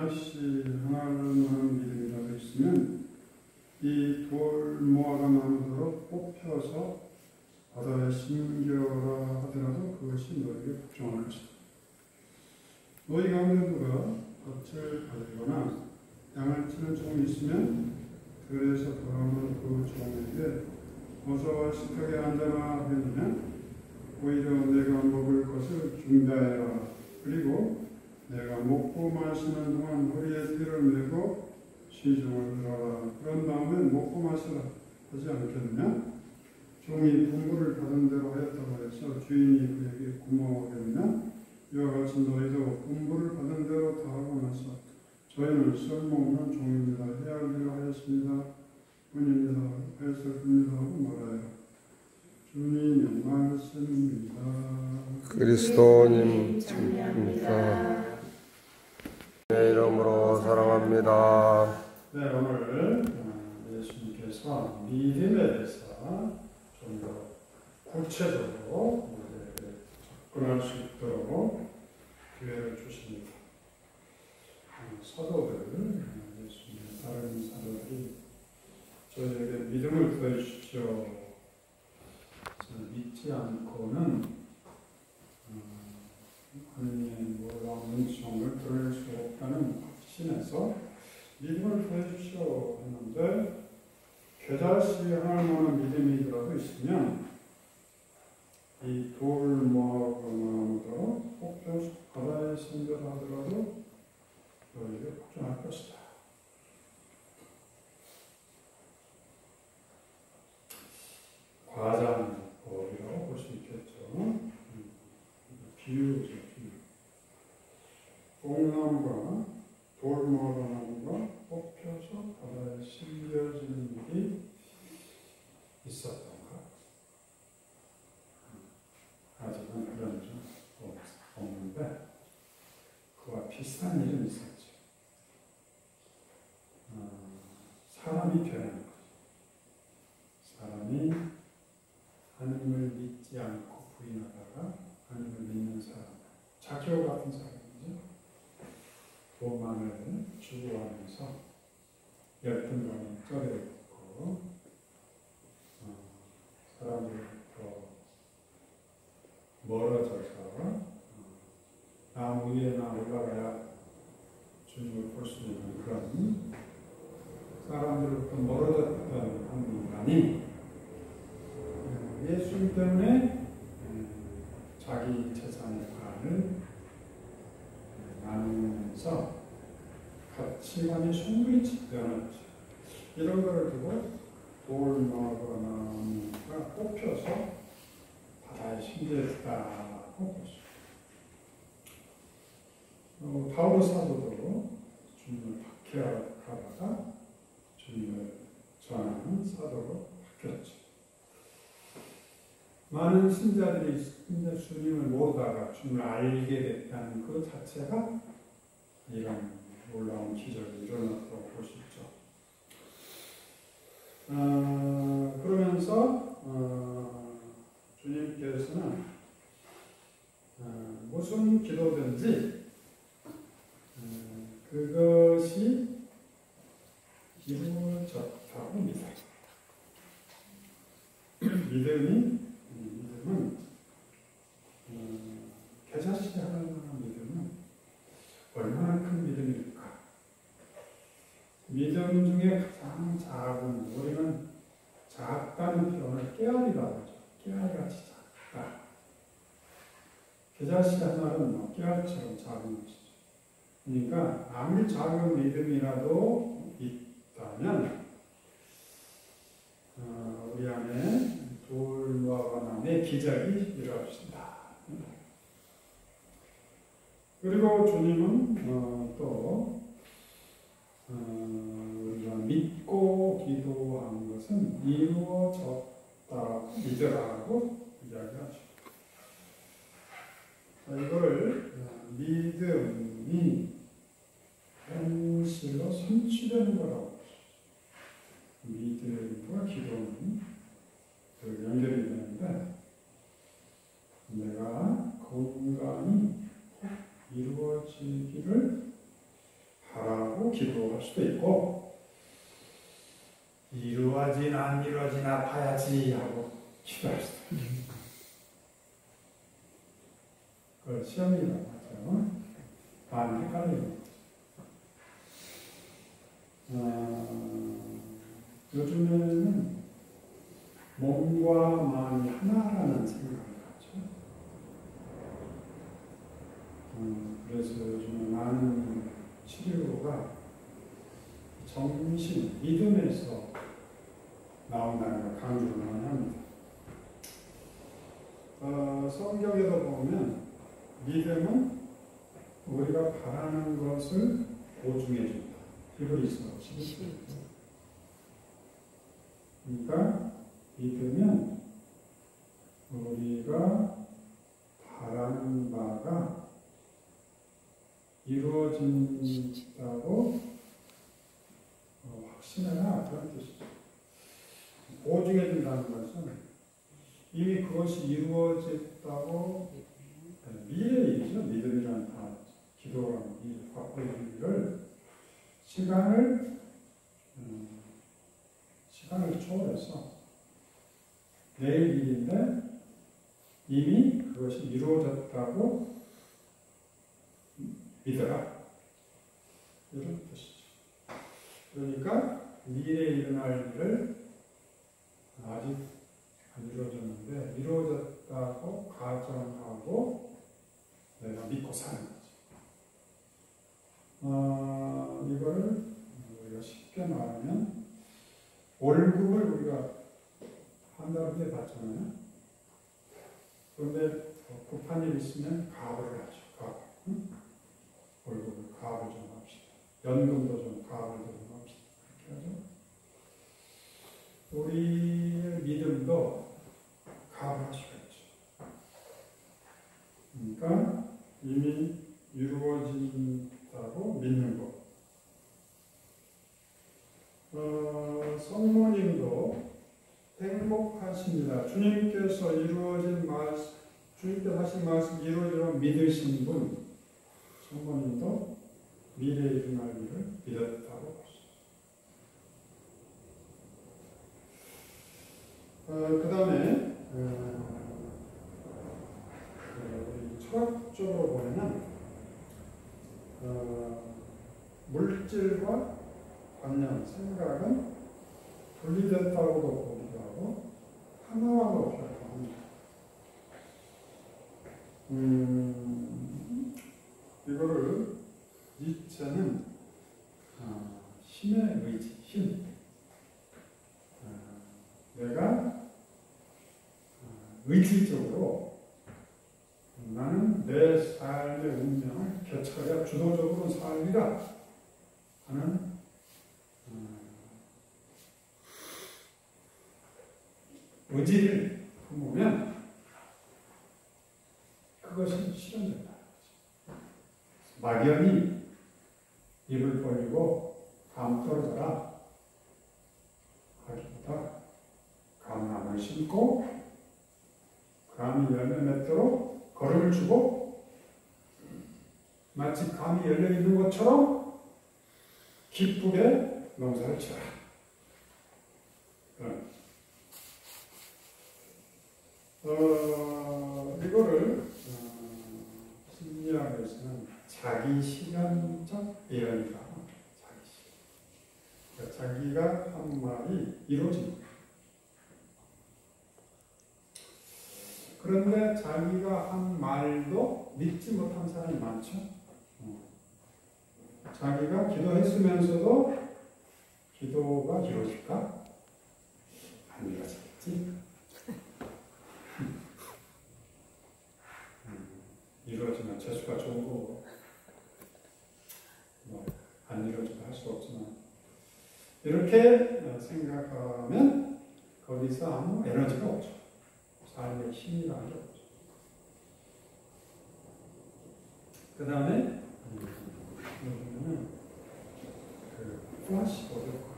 겨자씨 하나만 믿음이라도 있으면 이 돌 모아가 나무로 뽑혀서 바다에 심겨라 하더라도 그것이 너에게 복종할 것이다. 너희 가운데 누가 밭을 가지거나 양을 치는 종이 있으면 들에서 돌아오는 그 종에게 어서 와 식탁에 앉아라 하느냐? 오히려 내가 먹을 것을 준비하여라. 그리고 내가 먹고 마시는 동안 허리에 띠를 메고 시중을 들어라. 그런 다음에 먹고 마시라 하지 않겠느냐? 종이 분부를 받은 대로 하였다고 해서 주인이 그에게 고마워하겠느냐? 이와 같이 너희도 분부를 받은 대로 다 하고 나서 저희는 쓸모없는 종입니다. 해야 할 일을 하였습니다. 뿐입니다. 했습니다 하고 말하여 주님의 말씀입니다. 그리스도님 참입니다. 내 이름으로 사랑합니다. 네, 오늘 예수님께서 믿음에 대해서 좀 더 구체적으로 접근할 수 있도록 기회를 주십니다. 사도들, 예수님의 다른 사도들이 저희에게 믿음을 더해주십시오. 믿지 않고는 하나님의 놀라운 은총을 드릴 수 없다는 확신에서 믿음을 더해주십시오 했는데, 겨자씨 하나만한 믿음이라도 있으면 이 돌 모아가 나무도 혹여 바다에 심겨라 하더라도 너희에게 복종할 것이다. 과장법이라고 볼 수 있겠죠. 비유죠, 비유. 뽕나무가 돌모나무가 뽑혀서 바다에 심겨지는 일이 있었던가? 아직은 그런 좀 없는데 그와 비슷한 일은 있었죠. 사람이 변하는 거죠. 사람이 하나님을 믿지 않고 부인하다가 하나님을 믿는 사람, 자기와 같은 사람이죠. 도망을 추구하면서 열등감이 쩔어있고 사람들부터 멀어져서 나무 위에나 올라가야 주님을 볼 수 있는 그런 사람들로부터 멀어졌던 한 인간이 예수님 때문에 자기 재산의 반을 나누면서 가치관이 송두리째 변했죠. 이런 걸 두고 돌나무가 나무가 뽑혀서 바다에 심겨졌다고 볼 수 있습니다. 바울 사도도 주님을 박해하다가 주님을 전하는 사도로 바뀌었죠. 많은 신자들이 주님을 모르다가 주님을 알게 됐다는 그 자체가 이런 놀라운 기적이 일어났다고 볼 수 있죠. 그러면서 주님께서는 무슨 기도든지 그것이 이루어졌다고 믿어요. 믿음은 겨자씨 하나만한 믿음은 얼마나 큰 믿음일까? 믿음 중에 가장 작은, 우리는 작다는 표현을 깨알이라고 하죠. 깨알같이 작다. 겨자씨 하나는 깨알처럼 작은 것이죠. 그러니까 아무리 작은 믿음이라도 있다면 우리 안에 돌과 바람의 기적이 일어납니다. 그리고 주님은 또 우리가 믿고 기도한 것은 이루어졌다고 믿으라고 이야기하죠. 이걸 믿음이 현실로 성취되는 거라고 믿음과 기도는 연결이 되는데, 내가 건강히 이루어지기를 수도 있고, 이루어지나 안 이루어지나 봐야지 하고 기도할 수도 있고. 그걸 시험이라고 하죠. 마음이 헷갈리는 거죠. 요즘에는 몸과 마음이 하나라는 생각을 하죠. 그래서 요즘 많은 치료가 정신, 믿음에서 나온다는 걸 강조를 많이 합니다. 성경에도 보면 믿음은 우리가 바라는 것을 보증해 준다. 히브리서 11절. 그러니까 믿으면 우리가 바라는 바가 이루어진다고 확신해라, 그런 뜻이죠. 보증해 준다는 것은 이미 그것이 이루어졌다고 미래 일이죠. 믿음이라는 단어, 기도라는 이 확보의 의미를 시간을 초월해서 내일 일인데 이미 그것이 이루어졌다고 믿어라, 이런 뜻이죠. 그러니까 미래에 일어날 일을 아직 안 이루어졌는데 이루어졌다고 가정하고 내가 믿고 사는 거지. 이거를 우리가 쉽게 말하면 월급을 우리가 한 달 후에 받잖아요. 그런데 급한 일 있으면 가업을 하죠. 가업. 응? 월급을 가업을 좀 합시다. 연금도 좀 가업을 좀 합시다. 그렇게 하죠. 우리의 믿음도 가업을 할 수가 있죠. 그러니까 이미 이루어진다고 믿는 것. 성모님도 행복하십니다. 주님께서 이루어진 말씀, 주님께서 하신 말씀 이루어지라고 믿으신 분, 성모님도 미래에 일어날 일을 믿었다고 보시죠. 그 다음에 철학적으로 보면 물질과 관념, 생각은 분리됐다고도 보기도 하고 하나라고 표현을 합니다. 이거를 니체는 힘의 의지, 힘. 내가 의지적으로 나는 내 삶의 운명을 개척하여 주도적으로 살리라 하는 의지를 품으면 그것이 실현된다. 막연히 입을 벌리고 감 떨어져라 하기보다 감나무를 심고 감이 열매 맺도록 걸음을 주고 마치 감이 열려 있는 것처럼 기쁘게 농사를 지어라. 이거를 심리학에서는 자기 실현적 예언이라고 합니다. 그러니까 자기가 한 말이 이루어집니다. 그런데 자기가 한 말도 믿지 못한 사람이 많죠. 자기가 기도했으면서도 기도가 이루어질까? 안 이루어지겠지. 이루어지면 재수가 좋은 거고, 안 이루어져도 할 수 없지만, 이렇게 생각하면 거기서 아무 에너지가 없죠. 삶의 힘이라는 게 없죠. 그 다음에, 요즘에는 플라시보라고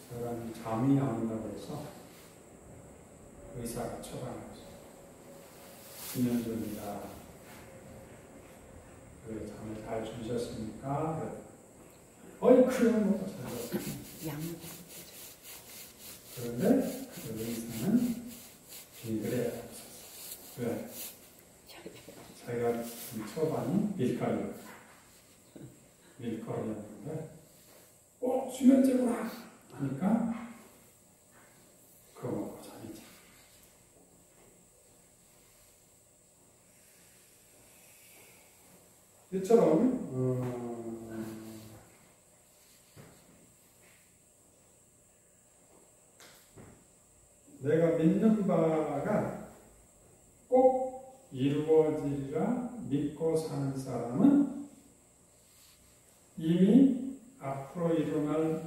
사람이 잠이 안 온다고 해서 의사가 처방했어요. 수면제입니다. 그래, 잠을 잘 주무셨습니까? 어이, 그런 것도 잘 잤습니다. 그런데 그 의사는 비글에 없었어. 왜? 자기가 초반이 밀가루였는데, 수면제구나! 하니까, 그거 먹고 잠이 자. 이처럼, 내가 믿는 바가 꼭 이루어지리라 믿고 사는 사람은 이미 앞으로 일어날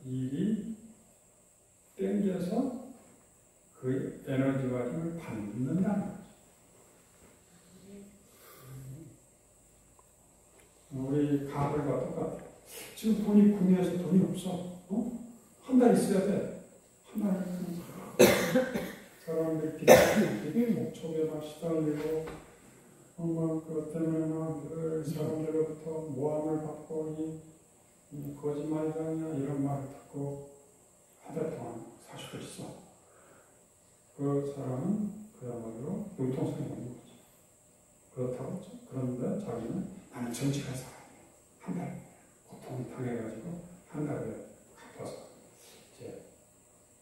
일이 땡겨서 그 에너지와 힘을 받는다는 거죠. 우리 가을과 똑같아. 지금 돈이 궁해서 돈이 없어. 한 달 있어야 돼. 한 달. 사람들이 비싸게 목초에 막 시달리고, 그것 때문에 늘 사람들로부터 모함을 받고, 이 거짓말이라냐 이런 말을 듣고 한 달 동안 살 수도 있어. 그 사람은 그야말로 융통성이 없는 거죠. 그렇다고 하죠. 그런데 자기는 나는 정직한 사람이야. 한 달 고통을 당해가지고 한 달에 갚아서 이제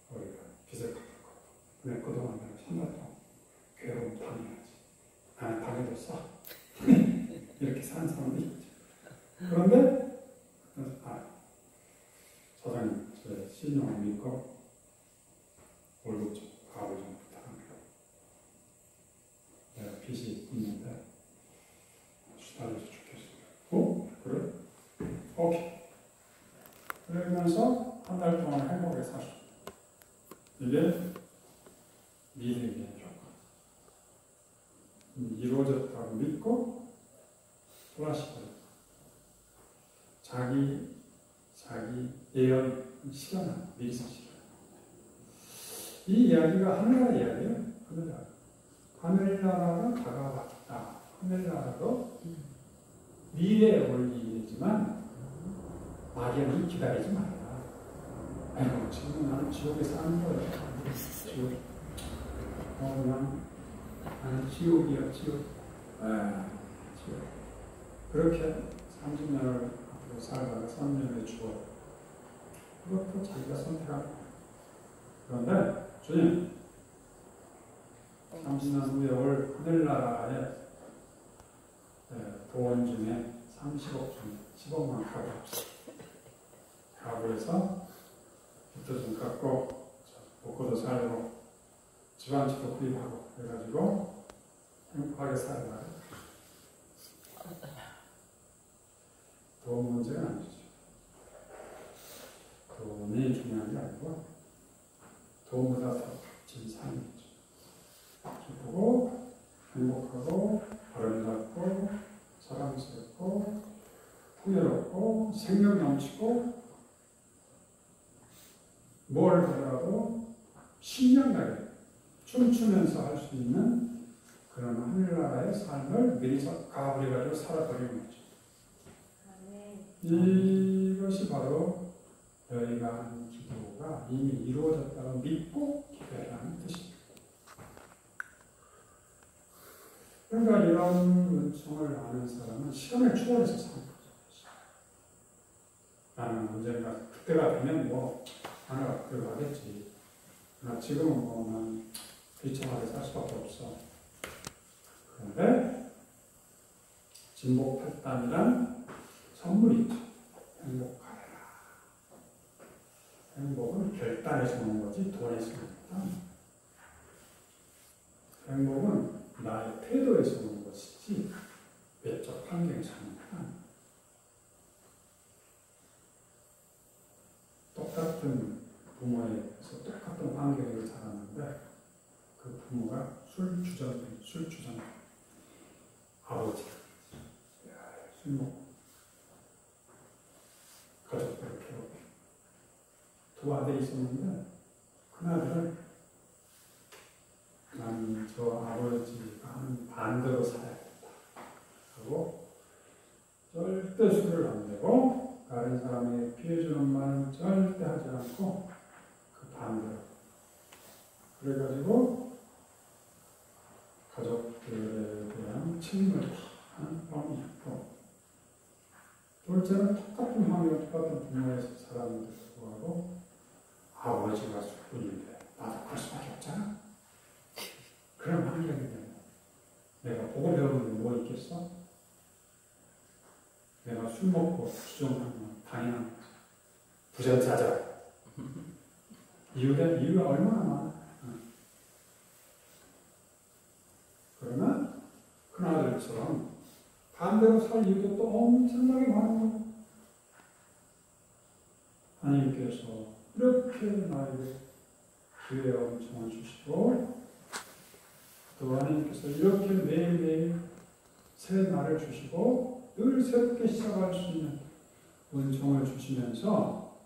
우리가 빚을 갚을 거고. 근데 그동안 내가 한 달 동안 괴로움 당해야지. 나는 당해줬어. 이렇게 사는 사람도 있죠. 그런데 사장님, 제 신용을 믿고 월급 좀, 가을 좀 부탁합니다. 내가 빚이 있는데 수달려서 죽겠습니다. 그래? 오케이. 그러면서 한 달 동안 행복하게 사십니다. 이게 미래의 조건. 이루어졌다고 믿고 돌아시고 자기 예언 실현하는 미리서 실현. 이 이야기가 하늘나라 이야기예요. 하늘나라. 하늘나라가 다가왔다. 하늘나라도 미래에 올 일이지만 막연히 기다리지 말라. 아이고, 지금 나는 지옥에 사는 거예요. 지옥. 나는 지옥이야, 지옥. 지옥. 그렇게 30년을 앞으로 살다가 3년에 죽어. 그것도 자기가 선택한 거예요. 그런데, 주님, 30년 후에 올 하늘나라에 돈 중에 30억 중에 10억만 가구해서 빚도 좀 갚고 먹고도 살고 집안집도 구입하고 그래가지고 행복하게 살아가요. 돈 문제가 아니죠. 돈이 중요한 게 아니고 돈보다 더 값진 삶이죠. 기쁘고 행복하고 아름답고 사랑스럽고 풍요롭고 생명 넘치고 뭘 하더라도 신명나게 춤추면서 할 수 있는 그런 하늘나라의 삶을 미리서 가버려가지고 살아버리는 거죠. 이것이 바로 저희가 하는 기도가 이미 이루어졌다고 믿고 기도하는 뜻입니다. 그러니까 이런 은총을 아는 사람은 시간을 초월해서 사는 거죠. 나는 언젠가 그때가 되면 하나가 들어가겠지. 그러나 지금은 난 비참하게 살 수밖에 없어. 그런데 진복했다면 선물이 있죠. 행복하라. 행복은 결단에서 오는 거지 돈에서 오는 거다. 행복은 나의 태도에서 오는 것이지 외적 환경에서 오는 거다. 똑같은 부모에서 똑같은 환경에서 자랐는데 그 부모가 술주정 아버지가 술 먹고 가족들을 괴롭히고 두 아들이 있었는데 큰 아들은 나는 저 아버지가 나는 반대로 살아야겠다 하고 절대 술을 안 내고 다른 사람에게 피해주는 말은 절대 하지 않고 그 반대로 그래가지고 가족들에 대한 책임을 다하는 마음이 있고 둘째는 똑같은 환경, 똑같은 부모에서 살았는데 불구하고 아버지가 술꾼인데 나도 그럴 수밖에 없잖아. 그런 환경이 되면 내가 보고 배우는 게 뭐 있겠어? 내가 술 먹고 부정하면 당연한 거지. 부전자자. 이유가 얼마나 많아. 그러면 큰아들처럼 반대로 살 이유도 또 엄청나게 많은 거예요. 하나님께서 이렇게 나에게 기회와 은총을 주시고 또 하나님께서 이렇게 매일매일 새 날을 주시고 늘 새롭게 시작할 수 있는 은총을 주시면서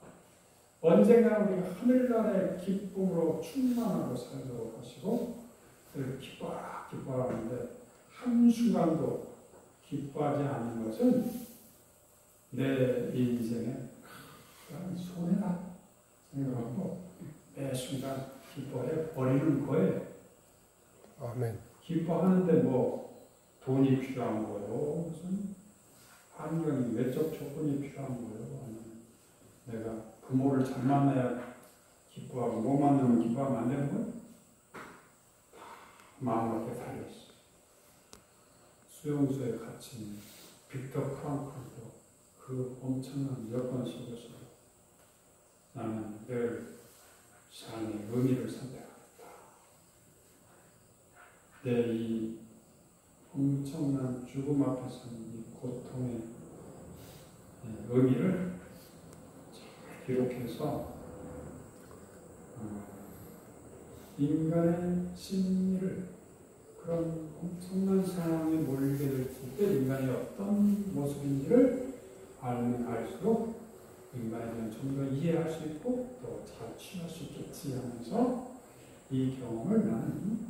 언젠가 우리가 하늘나라의 기쁨으로 충만하고 살도록 하시고 늘 기뻐라 하는데 한순간도 기뻐하지 않는 것은 내 인생의 큰 손해다 생각하고 매 순간 기뻐해 버리는 거예요. 아멘. 기뻐하는데 뭐 돈이 필요한 거요, 무슨 환경이 외적 조건이 필요한 거요, 아니면 내가 부모를 잘 만나야 기뻐하고 못 만나면 기뻐하면 안 되는 거예요? 마음 밖에 달려있어. 수용소에 갇힌 빅터 프랑클도 그 엄청난 여건 속에서 나는 늘 삶의 의미를 선택하겠다. 내 이 엄청난 죽음 앞에서는 이 고통의 의미를 잘 기록해서 인간의 심리를 그런 엄청난 상황에 몰리게 될 때 인간이 어떤 모습인지를 알면 알수록 인간에 대한 좀 더 이해할 수 있고 또 잘 치유할 수 있겠지 하면서 이 경험을 나는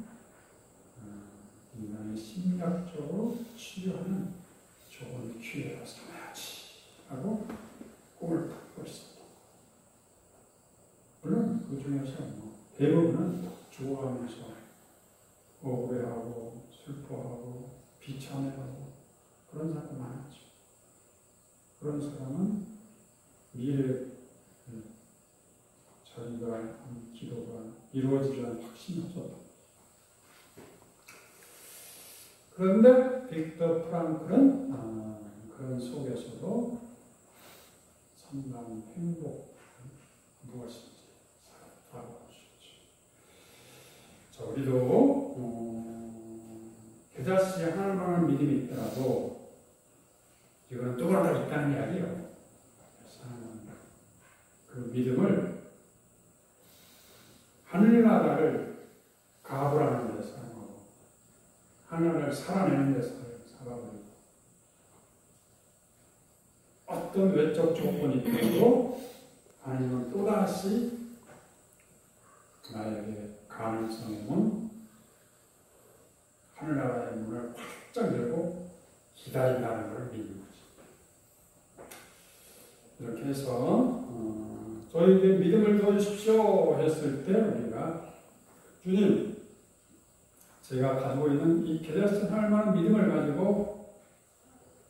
인간의 심리학적으로 치유하는 좋은 기회로 삼아야지 하고 꿈을 품고 있었다. 물론 그 중에서 대부분은 좋아하면서 억울해하고 슬퍼하고 비참해하고 그런 사람 많았죠. 그런 사람은 미래에 자기가 한 기도가 이루어지리라는 확신이 없었다. 그런데 빅터 프랑클은 그런 속에서도 상당한 행복, 무엇인지 살아갈 수 있죠. 자, 우리도 그다시 하나님을 믿음이 있더라도 이건 또 하나 있다는 이야기예요. 그 믿음을 하늘나라를 가불하는 데 사용하고 하늘을 살아내는 데 살아버리고 어떤 외적 조건이 있더라도 아니면 또다시 나에게 가능성의 문, 하늘나라의 문을 활짝 열고 기다린다는 걸 믿는 거죠. 이렇게 해서 저에게 믿음을 주십시오 했을 때 우리가 주님, 제가 가지고 있는 이 게다스 할 만한 믿음을 가지고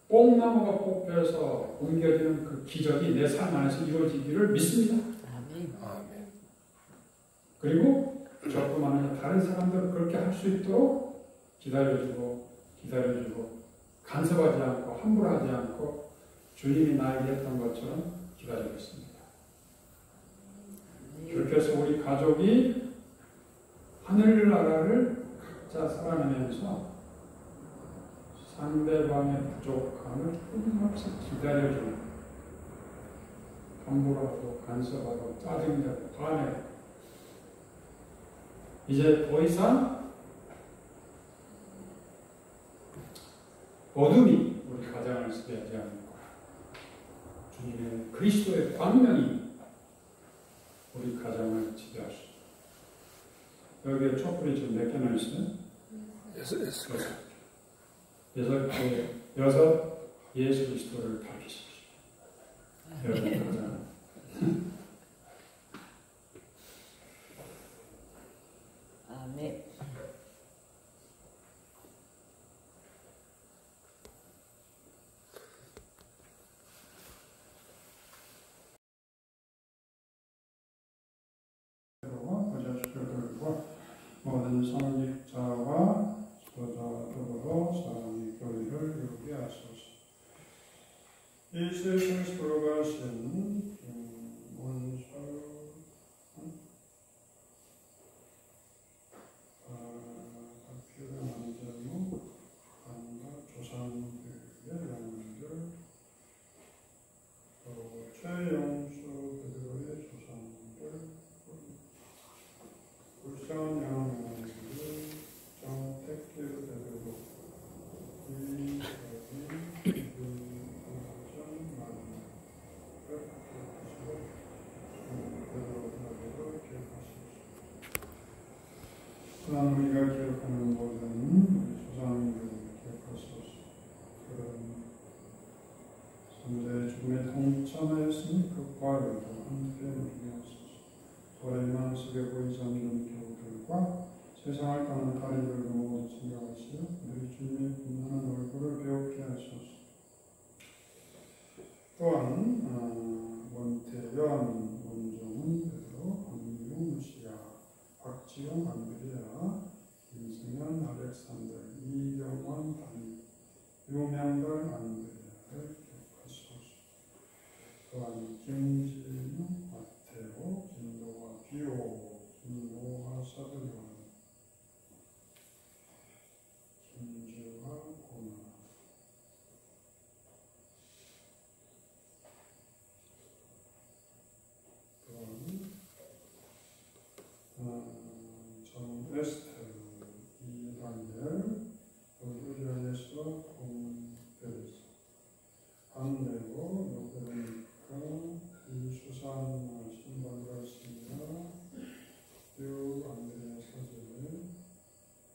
뽕나무가 뽑혀서 옮겨지는 그 기적이 내 삶 안에서 이루어지기를 믿습니다. 아멘. 그리고 저뿐만 아니라 다른 사람들을 그렇게 할 수 있도록 기다려주고 간섭하지 않고 함부로 하지 않고 주님이 나에게 했던 것처럼 기다리겠습니다. 그렇게 해서 우리 가족이 하늘나라를 각자 살아내면서 상대방의 부족함을 끊임없이 기다려주는, 함부로 하고 간섭하고 짜증내고 화내고 이제 더 이상 어둠이 우리 가정을 지배하지 않는 거야. 주님의 그리스도의 광명이 우리 가정을 지배할 수 있어요. 여기에 촛불이 좀 몇 개나 있어요? 여섯 예수 그리스도를 밝히십시오. 여러분 아멘. 모든 성직자와 저자 더불어 사랑의 교회를 이루게 하소서. 이 세상 돌아가신 원설 박규현 안재무 한가 조상들의 영혼들 또 최영수 그들의 조상들 불쌍한 영혼들 정택기를 대대로 또한 우리가 기억하는 모든 조상님들을 기억하소서. 그런 선대의 죽음에 동참하였으니 그 부활을 함께 누리게 하소서. 돌의 마음속에 보이지 않는 교들과 세상을 떠난 가리들도 모두 생각하시어 우리 주님의 빛나는 얼굴을 배우게 하소서. 또한 원태연, 원종은 베드로, 박미용, 무시야, 박지영, 안드레아, 김승현, 알렉산더, 이병원, 담임, 유명걸, 안드레아를 기억하소서. 또한 김진우, 마테오, 김노아, 비오, 김노아, 사도요한, 김주아, 고나, 정에스터, 이한열, 의료연에서 공별에서 안내고 노베르니카, 이수산, 신발가시아, 유 안드레아 사제,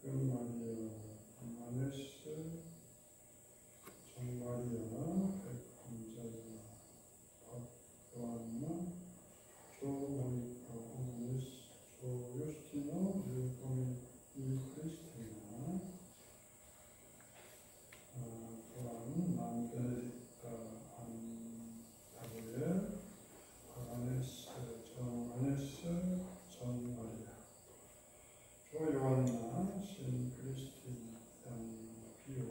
은마리아, 마네스, 정마리아, 백범자야, 박요한나, 조모니카, 호모니스, 조유스티노, 유도미, 이크리스티나, 또한 남베네딕타, 안다고엘, 아네스, 정아네스, 전마리아, 조요한나, 신크리스티나, 양비오,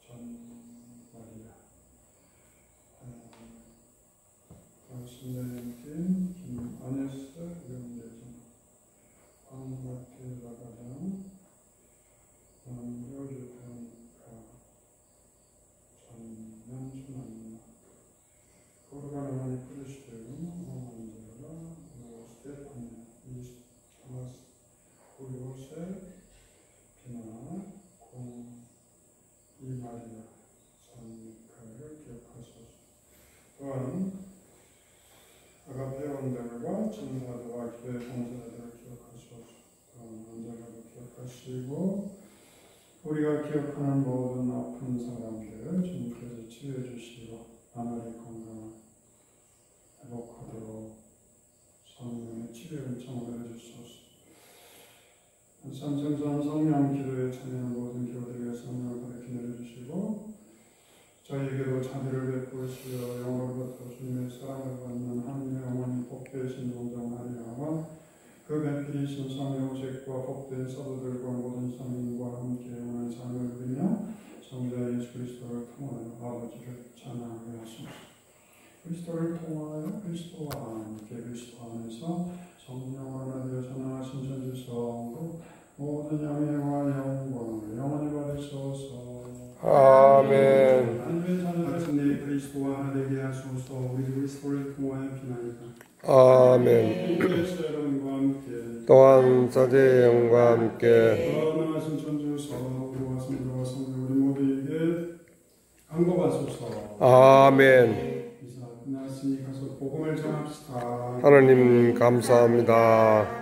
전마리아, 신대님께 김아네스, 윤대전, 황마테 라가장, 남교주편가, 전명순 코르가나니 프레시데움, 오만제라, 스테파니, 이스마스, 고요세, 비나, 공, 이마리아, 산미카를 기억하소서. 또한 아가페원들과 천사들과 교회 봉사자들을 기억하소서. 또한 원자들을 기억하시고 우리가 기억하는 모든 아픈 사람들 주님께서 치유해 주시고 나날이 건강을 회복하도록 성령의 치료 요청을 해주소서. 삼성전 성령 기도에 참여하는 모든 기도들에게 성령을 가르쳐 내려주시고 저희에게도 자비를 베푸시어 영으로부터 주님의 사랑을 받는 하느님의 어머니 복되신 동정 마리아와 그 배필이신 성령 오색과 복된 사도들과 모든 성인과 함께 영원한 삶을 누리며 성자 예수 그리스도를 통하여 아버지를 찬양하게 하소서. 그리스도를 통하여 그리스도와 함께 그리스도 안에서 성령으로 나되어 전능하신 전지성으로 모든 영예와 영광을 영원히 받으소서. 아멘. 하나님의 자녀들의 그리스도와 하나 되게 하소서. 우리 그리스도를 통하여 비나이다. 아멘. 여러분과 함께 또한 사제형과 함께 거룩하신 천주서 우리와 성도와 성도 우리 모두에게 안고하소서. 아멘. 이사 끝났으니 가서 복음을 전합시다. 하나님 감사합니다.